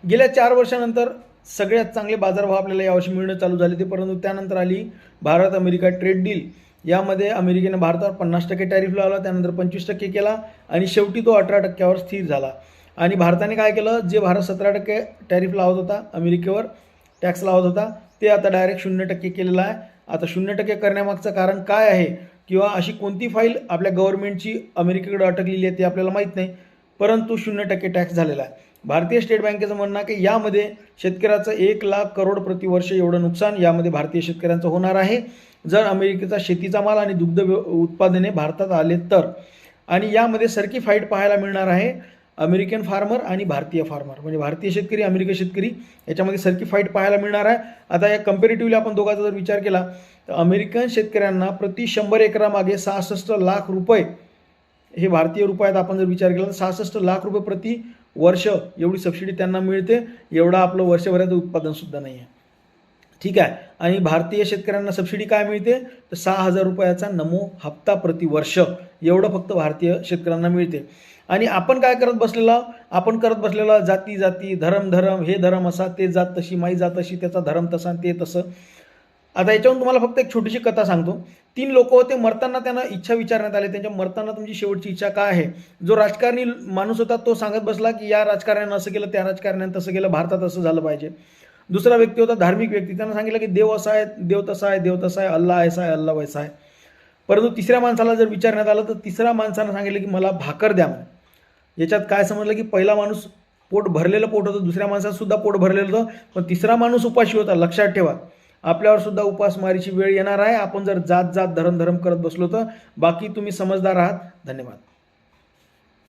गेल्या 4 वर्षानंतर सगळ्यात चांगले बाजारभाव आपल्याला यावर्षी मिळणं चालू झाले ते, परंतु त्यानंतर आली भारत अमेरिका ट्रेड डील. यामध्ये अमेरिकेने भारतावर 50% टॅरिफ लावला, त्यानंतर 25% केला आणि शेवटी तो 18%वर स्थिर झाला. आणि भारताने काय केलं, जे भारत 17% टॅरिफ लावत होता, अमेरिकेवर टॅक्स लावत होता, ते आता डायरेक्ट 0% केलेलं आहे. आता 0% करण्यामागचं कारण काय आहे किंवा अशी कोणती फाईल आपल्या गव्हर्नमेंटची अमेरिकेकडे अटकलेली आहे ते आपल्याला माहीत नाही, परंतु 0% टॅक्स झालेला आहे. भारतीय स्टेट बँकेचं म्हणणं आहे की यामध्ये शेतकऱ्याचं 1,00,000 करोड प्रतिवर्ष एवढं नुकसान यामध्ये भारतीय शेतकऱ्यांचं होणार आहे, जर अमेरिकेचा शेतीचा माल आणि दुग्ध उत्पादने भारतात आले तर. आणि यामध्ये सरकी फाईट पाहायला मिळणार आहे अमेरिकन फार्मर आणि भारतीय फार्मर, म्हणजे भारतीय शेतकरी अमेरिकन शेतकरी याच्यामध्ये सरकी फाईट पाहायला मिळणार आहे. आता या कंपॅरेटिव्हली आपण दोघांचा जर विचार केला तर अमेरिकन शेतकऱ्यांना प्रति 100 एकरामागे 66 लाख रुपये, हे भारतीय रुपयात आपण जर विचार केला तर 66 लाख रुपये प्रति वर्ष एवढी सबसिडी त्यांना मिळते. एवढा आपलं वर्षभराचं उत्पादनसुद्धा नाही आहे. ठीक आहे. आणि भारतीय शेतकऱ्यांना सबसिडी काय मिळते तर 6,000 रुपयाचा नमो हप्ता प्रतिवर्ष, एवढं फक्त भारतीय शेतकऱ्यांना मिळते. आणि आपण काय करत बसलेला, आपण करत बसलेला जाती जाती, धर्म धर्म, हे धर्म असा, ते जात तशी, माई जात अशी, त्याचा धर्म तसा, ते तसं. आता याच्यावरून तुम्हाला फक्त एक छोटीशी कथा सांगतो. 3 लोक होते, मरताना त्यांना इच्छा विचारण्यात आले, त्यांच्या मरताना तुमची शेवटची इच्छा काय आहे. जो राजकारणी माणूस होता तो सांगत बसला की या राजकारण्यानं असं केलं, त्या राजकारण्यानं तसं केलं, भारतात असं झालं पाहिजे. दुसरा व्यक्ती होता धार्मिक व्यक्ती, त्यांना सांगितलं की देव असा आहे, देव तसा आहे, देव तसा आहे, अल्लाह ऐसा आहे, अल्लाह वैसा आहे. परंतु तिसऱ्या माणसाला जर विचारण्यात आलं तर तिसऱ्या माणसानं सांगितलं की मला भाकर द्या म्हणून. याच्यात काय समजलं की पहिला माणूस पोट भरलेलं पोट होतं, दुसऱ्या माणसाचं सुद्धा पोट भरलेलं होतं, पण तिसरा माणूस उपाशी होता. लक्षात ठेवा, आपल्यावर सुद्धा उपासमारीची वेळ येणार आहे आपण जर जात जात धर्म धर्म करत बसलो तर. बाकी तुम्ही समजदार आहात. धन्यवाद.